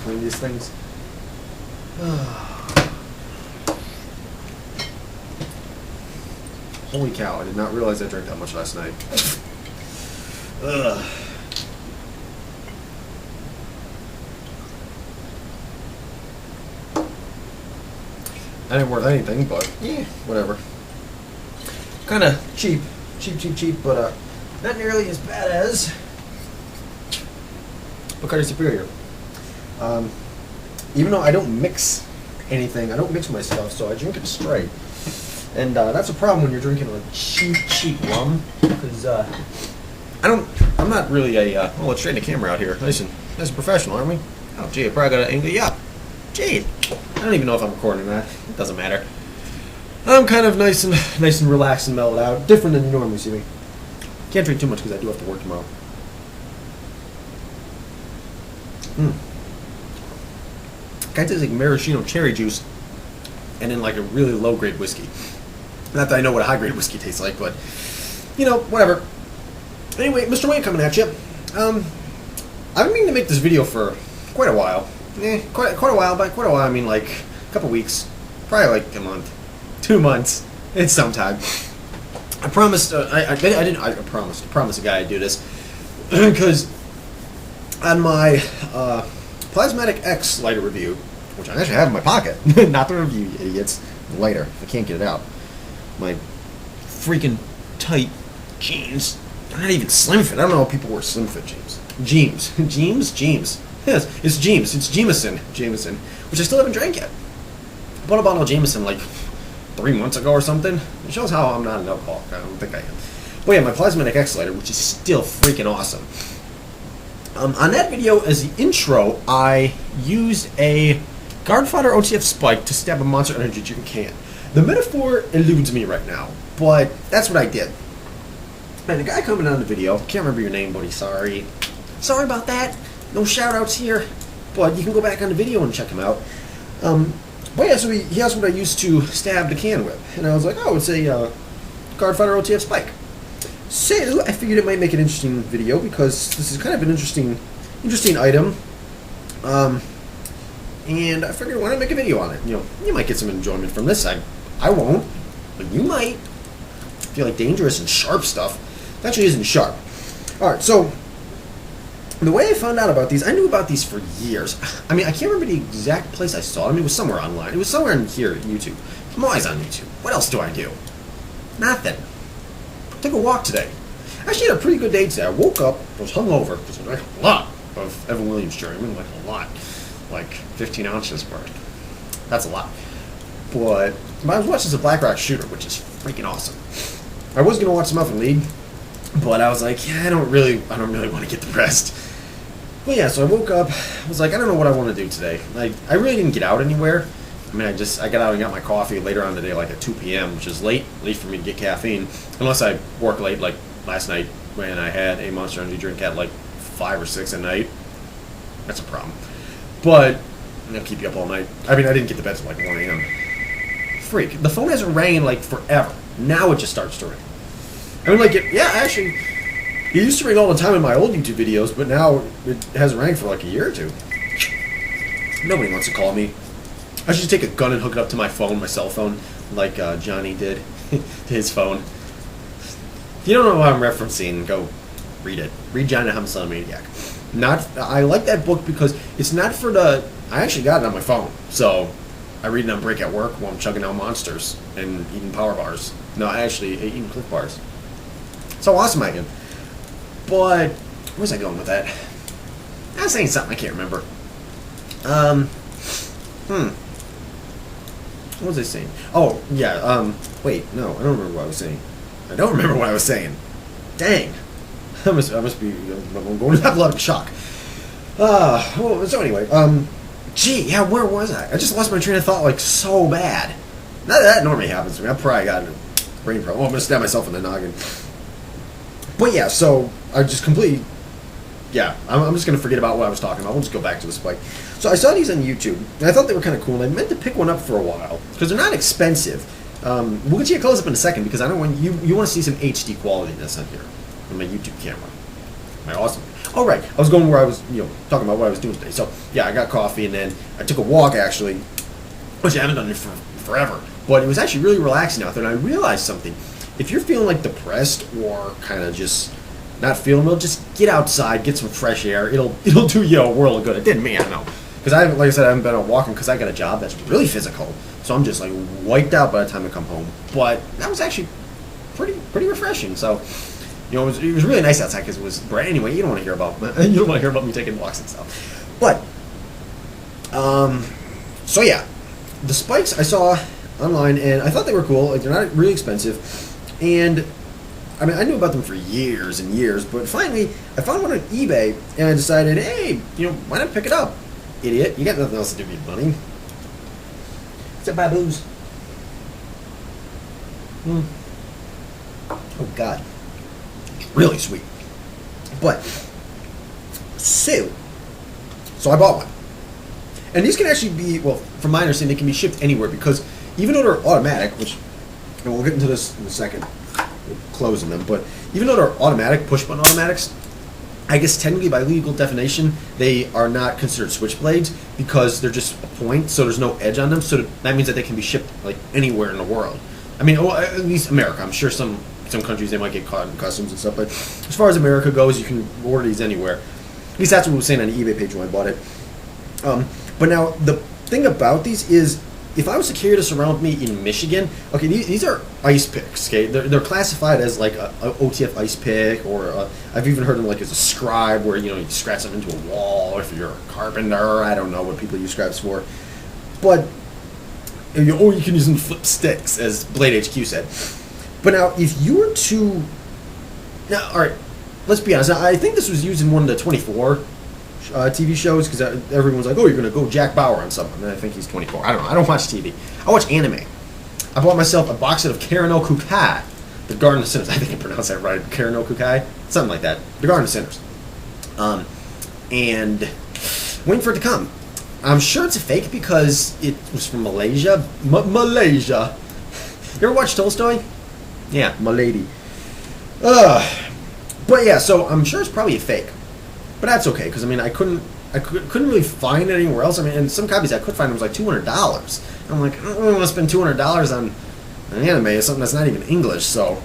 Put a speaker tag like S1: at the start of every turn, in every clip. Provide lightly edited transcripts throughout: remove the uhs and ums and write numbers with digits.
S1: between these things. Holy cow, I did not realize I drank that much last night. Ugh. That ain't worth anything, but yeah, whatever. Kind of cheap, but not nearly as bad as Bacardi Superior. Even though I don't mix anything, I don't mix my stuff, so I drink it straight. And that's a problem when you're drinking like cheap rum, because I'm not really a, oh, let's straighten the camera out here. Nice and professional, aren't we? Oh, gee, I probably got to angle you up. Gee, I don't even know if I'm recording that. It doesn't matter. I'm kind of nice and relaxed and mellowed out. Different than you normally see me. Can't drink too much because I do have to work tomorrow. Kind of tastes like maraschino cherry juice, and then like a really low-grade whiskey. Not that I know what a high-grade whiskey tastes like, but you know, whatever. Anyway, Mr. Wayne coming at you. I've been meaning to make this video for quite a while. Quite a while. By quite a while, I mean like a couple weeks, probably like a month, 2 months. It's sometime. I promised. I promised a guy I'd do this because on my Plasmatic X lighter review, which I actually have in my pocket, not the review, you idiots. The lighter. I can't get it out. My freaking tight jeans. They're not even slim fit. I don't know how people wear slim fit jeans. Jeans. Yes, it's James. It's Jameson, which I still haven't drank yet. I bought a bottle of Jameson like 3 months ago or something. It shows how I'm not an alcoholic. I don't think I am. But yeah, my Plasmatic X lighter, which is still freaking awesome. On that video, as the intro, I used a Guardfather OTF spike to stab a Monster Energy drink can. The metaphor eludes me right now, but that's what I did. And the guy coming on the video, can't remember your name, buddy, sorry. Sorry about that. No shout-outs here, but you can go back on the video and check him out. But yeah, so he asked what I used to stab the can with. And I was like, oh, it's a Guardfather OTF spike. So I figured it might make an interesting video because this is kind of an interesting item. And I figured why not make a video on it? You know, you might get some enjoyment from this. I won't, but you might. If you like dangerous and sharp stuff, it actually isn't sharp. Alright, so the way I found out about these, I knew about these for years. I mean, I can't remember the exact place I saw them. It was somewhere online. It was somewhere in here at YouTube. I'm always on YouTube. What else do I do? Nothing. Took a walk today. Actually had a pretty good day today. I woke up, I was hungover, because I drank a lot of Evan Williams cherry. I mean, like a lot. Like 15 ounces worth. That's a lot. But I was watching the Black Rock Shooter, which is freaking awesome. I was going to watch some Elfin League, but I was like, yeah, I don't really want to get depressed. But yeah, so I woke up, I was like, I don't know what I want to do today. I really didn't get out anywhere. I mean, I got out and got my coffee later on today, like at 2 p.m., which is late for me to get caffeine. Unless I work late, like last night when I had a Monster Energy drink at like 5 or 6 at night. That's a problem. But it'll keep you up all night. I mean, I didn't get to bed till like 1 a.m. Freak. The phone hasn't rang in like forever. Now it just starts to ring. I mean, like, actually, it used to ring all the time in my old YouTube videos, but now it hasn't rang for like a year or two. Nobody wants to call me. I should just take a gun and hook it up to my phone, my cell phone, like Johnny did to his phone. If you don't know what I'm referencing, go read it. Read Johnny the Homicidal Maniac. I like that book because it's not for the... I actually got it on my phone, so I read it on break at work while I'm chugging out monsters and eating power bars. No, actually, eating Cliff Bars. So awesome I am. But, where's I going with that? I was saying something I can't remember. What was I saying? Oh, yeah, wait, no, I don't remember what I was saying. I don't remember what I was saying. Dang. I must be, I'm going to have a lot of shock. Well, so anyway, gee, yeah, where was I? I just lost my train of thought, like, so bad. That normally happens to me. I probably got a brain problem. Oh, I'm going to stab myself in the noggin. But yeah, so I just completely... Yeah, I'm just going to forget about what I was talking about. We'll just go back to the spike. So I saw these on YouTube, and I thought they were kind of cool, and I meant to pick one up for a while, because they're not expensive. We'll get you a close-up in a second, because I don't want you want to see some HD quality in this on here, on my YouTube camera. my awesome. All right, I was going where I was, talking about what I was doing today. So yeah, I got coffee and then I took a walk actually, which I haven't done it for forever. But it was actually really relaxing out there, and I realized something. If you're feeling like depressed or kind of just not feeling well, just get outside, get some fresh air. It'll do you a world of good. It did me, I know. Because like I said, I haven't been out walking because I got a job that's really physical. So I'm just like wiped out by the time I come home. But that was actually pretty refreshing. So, it was really nice outside because it was bright. Anyway, you don't want to hear about me taking walks and stuff. But, so yeah, the spikes I saw online and I thought they were cool. Like, they're not really expensive, and I mean I knew about them for years and years. But finally, I found one on eBay and I decided, hey, why not pick it up? Idiot, you got nothing else to do with your money. Except buy booze. Oh God, it's really sweet. But so I bought one, and these can actually be, well, from my understanding, they can be shipped anywhere because even though they're automatic, which, and we'll get into this in a second, we're closing them, but even though they're automatic, push button automatics, I guess technically by legal definition, they are not considered switchblades because they're just a point, so there's no edge on them. So that means that they can be shipped like anywhere in the world. I mean, well, at least America. I'm sure some countries they might get caught in customs and stuff, but as far as America goes, you can order these anywhere. At least that's what it was saying on the eBay page when I bought it. But now the thing about these is, if I was to carry this around with me in Michigan, okay, these are ice picks, okay? They're classified as like a OTF ice pick, or I've even heard them like as a scribe, where you scratch them into a wall, or if you're a carpenter, I don't know what people use scribes for. But, or you can use them to flip sticks, as Blade HQ said. But now, if you were to, now, all right, let's be honest, I think this was used in one of the 24 TV shows, because everyone's like, oh, you're going to go Jack Bauer on something. And I think he's 24. I don't know. I don't watch TV. I watch anime. I bought myself a box set of Karen no Kukai, the Garden of Sinners. I think I pronounced that right. Karen no Kukai? Something like that. The Garden of Sinners. And waiting for it to come. I'm sure it's a fake because it was from Malaysia. Malaysia. You ever watch Tolstoy? Yeah, Milady. But yeah, so I'm sure it's probably a fake. But that's okay, because I mean, I couldn't really find it anywhere else. I mean, and some copies I could find was like $200. And I'm like, I don't want to spend $200 on an anime or something that's not even English. So,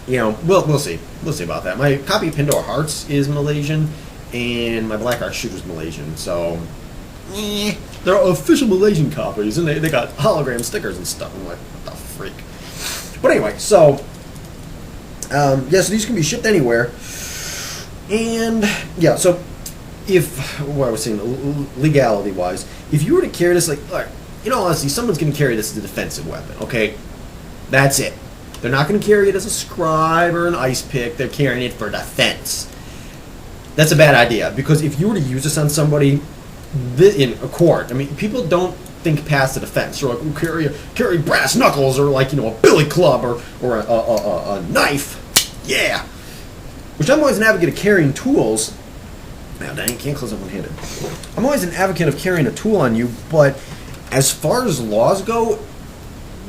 S1: we'll see. We'll see about that. My copy of Pandora Hearts is Malaysian, and my Blackheart Shooter's Malaysian. So, they're official Malaysian copies, and they got hologram stickers and stuff. I'm like, what the freak? But anyway, so so these can be shipped anywhere. And, yeah, so what I was saying, legality-wise, if you were to carry this, like, all right, honestly, someone's going to carry this as a defensive weapon, okay? That's it. They're not going to carry it as a scribe or an ice pick. They're carrying it for defense. That's a bad idea, because if you were to use this on somebody in a court, I mean, people don't think past the defense. They're like, carry brass knuckles, or like, a billy club, or a knife. Yeah. Which I'm always an advocate of carrying tools. Now, dang, can't close up one-handed. I'm always an advocate of carrying a tool on you, but as far as laws go,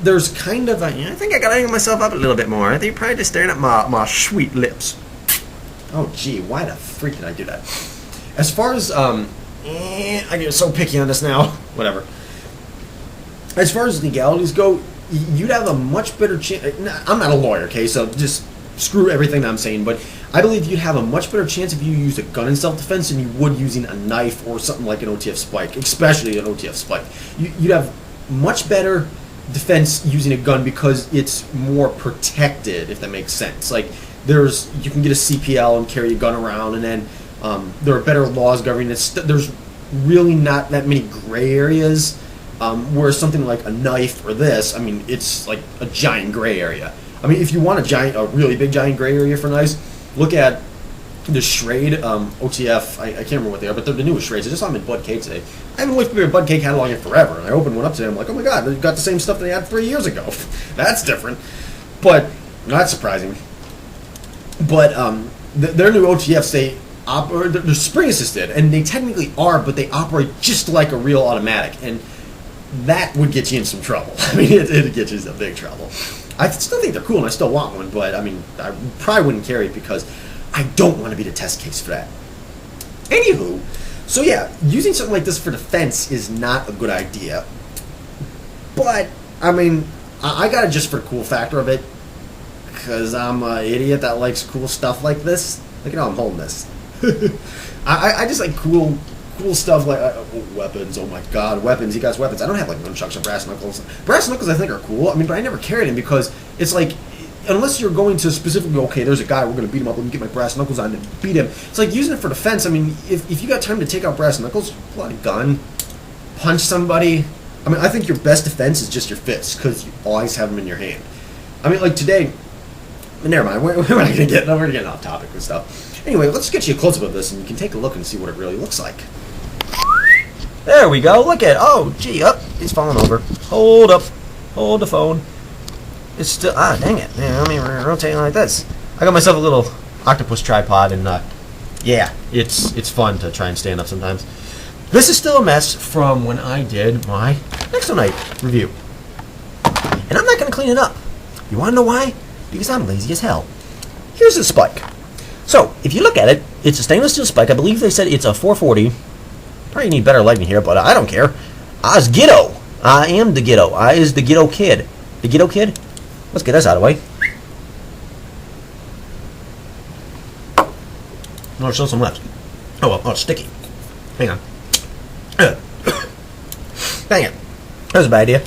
S1: there's kind of I think I gotta hang myself up a little bit more. I think you're probably just staring at my sweet lips. Oh, gee, why the freak did I do that? As far as, I get so picky on this now. Whatever. As far as legalities go, you'd have a much better chance. I'm not a lawyer, okay, so just screw everything that I'm saying, but I believe you'd have a much better chance if you used a gun in self-defense than you would using a knife or something like an OTF spike, especially an OTF spike. You'd have much better defense using a gun because it's more protected, if that makes sense. Like, you can get a CPL and carry a gun around, and then there are better laws governing this. There's really not that many gray areas, whereas something like a knife or this, I mean, it's like a giant gray area. I mean, if you want a really big giant gray area for knives, look at the Schrade OTF. I can't remember what they are, but they're the newest Schrades. I just saw them in Bud K today. I haven't looked at their Bud K catalog in forever, and I opened one up today. I'm like, oh my god, they've got the same stuff they had 3 years ago. That's different, but not surprising. But their new OTFs, they're spring assisted, and they technically are, but they operate just like a real automatic, and that would get you in some trouble. I mean, it'd get you in some big trouble. I still think they're cool, and I still want one, but I mean, I probably wouldn't carry it because I don't want to be the test case for that. Anywho, so yeah, using something like this for defense is not a good idea. But, I mean, I got it just for the cool factor of it, because I'm an idiot that likes cool stuff like this. Look at how I'm holding this. I just like cool stuff like weapons. Oh my god, weapons. He got weapons. I don't have like nunchucks or brass knuckles. Brass knuckles I think are cool. I mean, but I never carried them because it's like, unless you're going to specifically, okay, there's a guy, we're going to beat him up, let me get my brass knuckles on and beat him. It's like using it for defense. I mean, if you got time to take out brass knuckles, pull out a gun, punch somebody. I mean, I think your best defense is just your fists because you always have them in your hand. I mean, like today, never mind, we're not going to get, we're getting off topic with stuff. Anyway, let's get you a close-up of this and you can take a look and see what it really looks like. There we go, look at it. Oh, gee, he's falling over. Hold up, hold the phone. It's still, dang it. Yeah, let me rotate like this. I got myself a little octopus tripod and, yeah, it's fun to try and stand up sometimes. This is still a mess from when I did my Next Night review. And I'm not going to clean it up. You want to know why? Because I'm lazy as hell. Here's the spike. So, if you look at it, it's a stainless steel spike. I believe they said it's a 440. Probably need better lighting here, but I don't care. I's Ghetto. I am the Ghetto. I is the Ghetto Kid. The Ghetto Kid? Let's get this out of the way. Oh, there's still some left. Oh, well, it's sticky. Hang on. Dang it. That was a bad idea.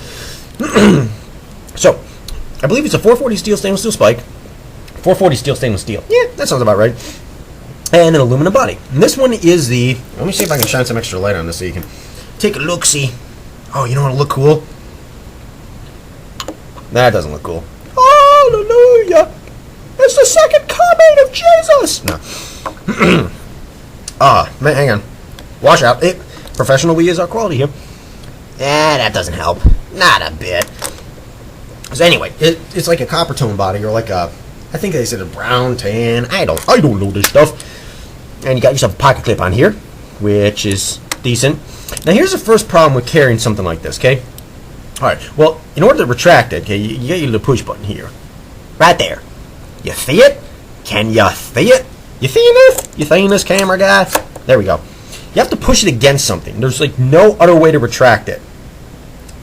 S1: So, I believe it's a 440 steel stainless steel spike. 440 steel stainless steel. Yeah, that sounds about right. And an aluminum body. And this one is the... Let me see if I can shine some extra light on this so you can take a look-see. Oh, you know what'll look cool? That doesn't look cool. Hallelujah! It's the second coming of Jesus! No. Man, hang on. Wash out. Professional we is our quality here. That doesn't help. Not a bit. So anyway, it's like a copper tone body, or like a... I think they said a brown, tan. I don't know this stuff. And you got yourself a pocket clip on here, which is decent. Now here's the first problem with carrying something like this, okay? Alright, well, in order to retract it, okay, you get your little push button here. Right there. You see it? Can you see it? You seeing this? You seeing this, camera guy? There we go. You have to push it against something. There's like no other way to retract it.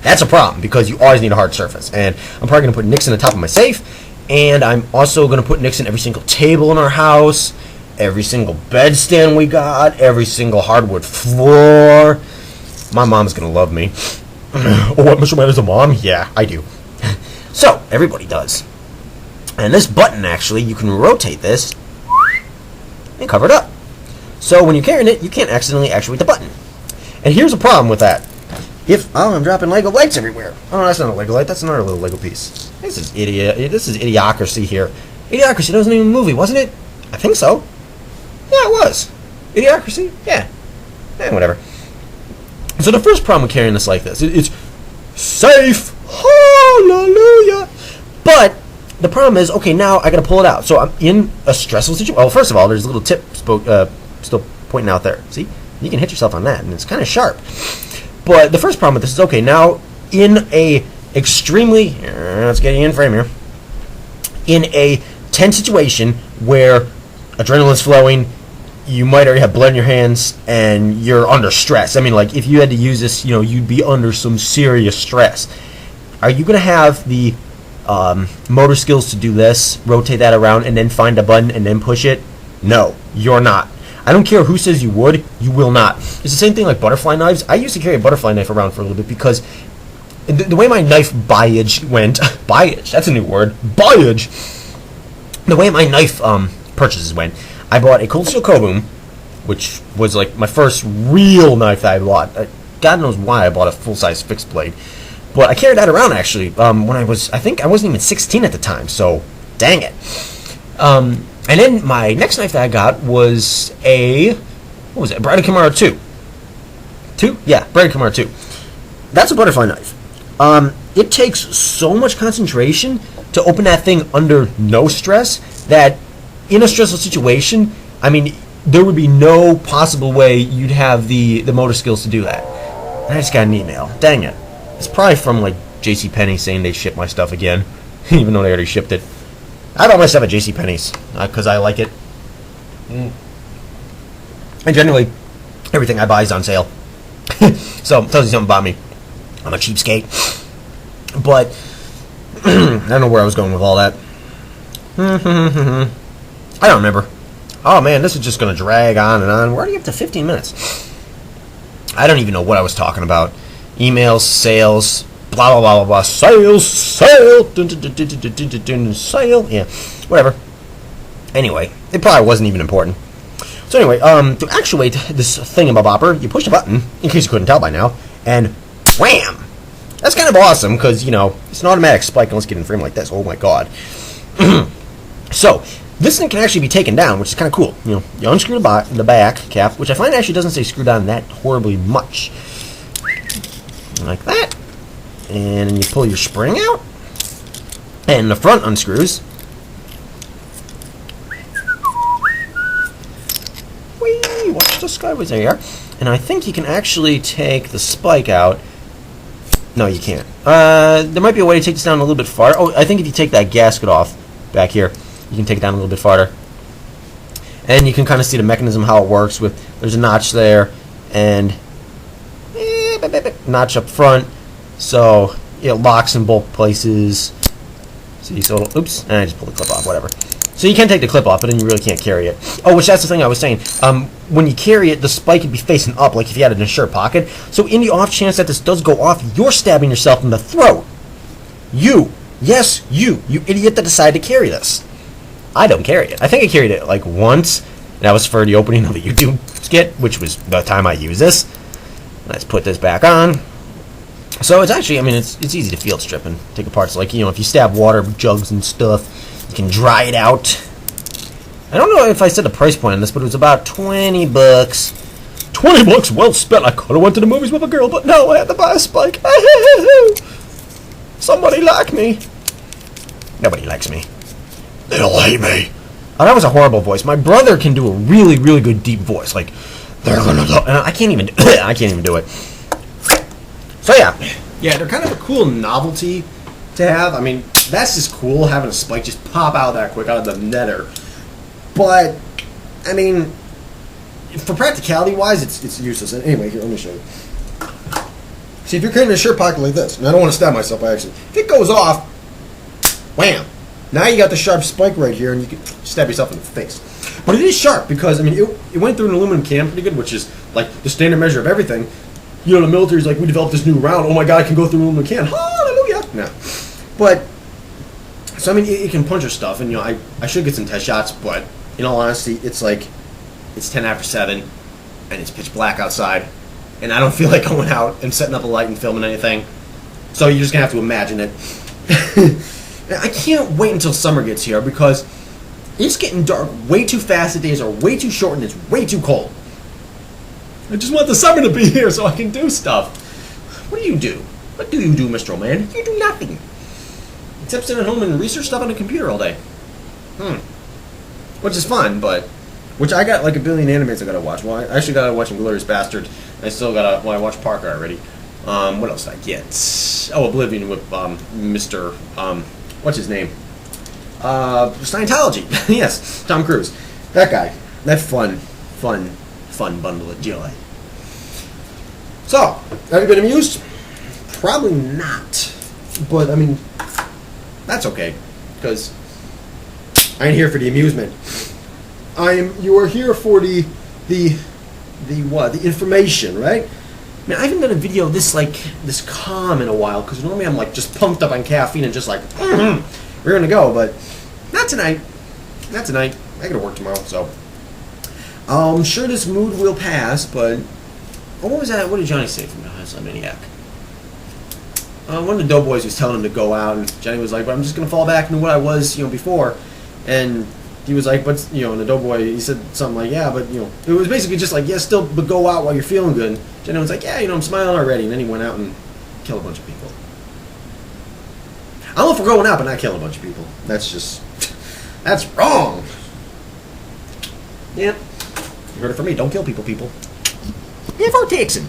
S1: That's a problem, because you always need a hard surface. And I'm probably going to put nicks in the top of my safe. And I'm also going to put nicks in every single table in our house, every single bedstand we got, every single hardwood floor. My mom's going to love me. Oh, what, Mr. Man is a mom? Yeah, I do. So, everybody does. And this button, actually, you can rotate this and cover it up. So, when you're carrying it, you can't accidentally actuate the button. And here's a problem with that. I'm dropping Lego lights everywhere. Oh, that's not a Lego light. That's another little Lego piece. This is idiocracy here. Idiocracy, that wasn't even a movie, wasn't it? I think so. Yeah, it was. Idiocracy? Yeah. Whatever. So the first problem with carrying this like this, it's safe. Hallelujah. But the problem is, okay, now I got to pull it out. So I'm in a stressful situation. Well, first of all, there's a little tip still pointing out there. See? You can hit yourself on that, and it's kind of sharp. But the first problem with this is, okay, now in a extremely, let's get you in frame here, in a tense situation where adrenaline's flowing, you might already have blood in your hands, and you're under stress. I mean, like, if you had to use this, you'd be under some serious stress. Are you going to have the motor skills to do this, rotate that around, and then find a button and then push it? No, you're not. I don't care who says you would, you will not. It's the same thing like butterfly knives. I used to carry a butterfly knife around for a little bit because the way my knife buyage went, buyage, that's a new word, buyage. The way my knife purchases went, I bought a cold steel Koboom, which was like my first real knife that I bought. God knows why I bought a full-size fixed blade. But I carried that around actually when I think I wasn't even 16 at the time, so dang it. And then my next knife that I got was a Bride of Kamara 2. 2? Yeah, Bride of Kamara 2. That's a butterfly knife. It takes so much concentration to open that thing under no stress that in a stressful situation, I mean, there would be no possible way you'd have the motor skills to do that. And I just got an email. Dang it. It's probably from like JCPenney saying they shipped my stuff again, even though they already shipped it. I bought my stuff at JCPenney's because I like it. And generally, everything I buy is on sale. So, it tells you something about me. I'm a cheapskate. But, I don't know where I was going with all that. I don't remember. Oh man, this is just going to drag on and on. We're already up to 15 minutes. I don't even know what I was talking about. Emails, sales, blah, blah, blah, blah, blah. Sales, sale, dun, dun, dun, dun, dun, dun, dun, dun, sale. Yeah, whatever. Anyway, it probably wasn't even important. So anyway, to actuate this thingamabopper, you push a button, in case you couldn't tell by now, and wham! That's kind of awesome, because, you know, it's an automatic spike. Let's get in frame like this. Oh my god. So, this thing can actually be taken down, which is kind of cool. You know, you unscrew the back cap, which I find actually doesn't stay screwed on that horribly much. Like that. And you pull your spring out, and the front unscrews. Whee! Watch the skyways there. And I think you can actually take the spike out. No, you can't. There might be a way to take this down a little bit farther. Oh, I think if you take that gasket off back here, you can take it down a little bit farther. And you can kind of see the mechanism, how it works. There's a notch there, and notch up front, so it locks in both places. See, so oops, and I just pulled the clip off, whatever. So you can take the clip off, but then you really can't carry it. Oh, which that's the thing I was saying. When you carry it, the spike would be facing up, like if you had it in a shirt pocket. So in the off chance that this does go off, you're stabbing yourself in the throat. You, yes, you idiot that decided to carry this. I don't carry it. I think I carried it like once. And that was for the opening of the YouTube skit, which was the time I used this. Let's put this back on. So it's actually, I mean, it's easy to field strip and take apart. So like, you know, if you stab water jugs and stuff, you can dry it out. I don't know if I said the price point on this, but it was about 20 bucks. 20 bucks well spent. I could have went to the movies with a girl, but no, I had to buy a spike. Somebody like me. Nobody likes me. They'll hate me. Oh, that was a horrible voice. My brother can do a really, really good deep voice. Like, they're gonna do. And I can't even. I can't even do it. So yeah, they're kind of a cool novelty to have. I mean, that's just cool having a spike just pop out that quick out of the nether. But I mean, for practicality wise, it's useless. And anyway, here, let me show you. See, if you're carrying a shirt pocket like this, and I don't want to stab myself by accident, if it goes off, wham! Now you got the sharp spike right here, and you can stab yourself in the face. But it is sharp because, I mean, it went through an aluminum can pretty good, which is like the standard measure of everything. You know, the military's like, we developed this new round. Oh my god, it can go through an aluminum can. Hallelujah! No. But, so I mean, it can puncture stuff, and you know, I should get some test shots, but in all honesty, it's like, it's 10 after 7, and it's pitch black outside, and I don't feel like going out and setting up a light and filming anything. So you're just gonna have to imagine it. I can't wait until summer gets here because it's getting dark way too fast. The days are way too short and it's way too cold. I just want the summer to be here so I can do stuff. What do you do? What do you do, Mr. Old Man? You do nothing. Except sit at home and research stuff on the computer all day. Which is fun, but... Which I got like a billion animes I gotta watch. Well, I actually gotta watch Inglourious Bastard. I still gotta... Well, I watched Parker already. What else did I get? Oh, Oblivion with Mr. What's his name? Scientology. Yes, Tom Cruise. That guy. That fun bundle of joy. So, have you been amused? Probably not. But, I mean, that's okay. Because I ain't here for the amusement. You are here for the what? The information, right? I mean, I haven't done a video this calm in a while, because normally I'm like just pumped up on caffeine and just like, we're gonna go, but not tonight. Not tonight. I gotta work tomorrow, so I'm sure this mood will pass. But what was that? What did Johnny say from the Hustler Maniac? One of the doughboys was telling him to go out, and Johnny was like, "But I'm just gonna fall back into what I was, before." And he was like, "But and the doughboy, he said something like, yeah, but it was basically just like, yeah, still, but go out while you're feeling good." And Johnny was like, "Yeah, I'm smiling already." And then he went out and killed a bunch of people. I don't know if we're going out, but not killing a bunch of people. That's wrong. Yep. You heard it from me. Don't kill people. If we're Texan.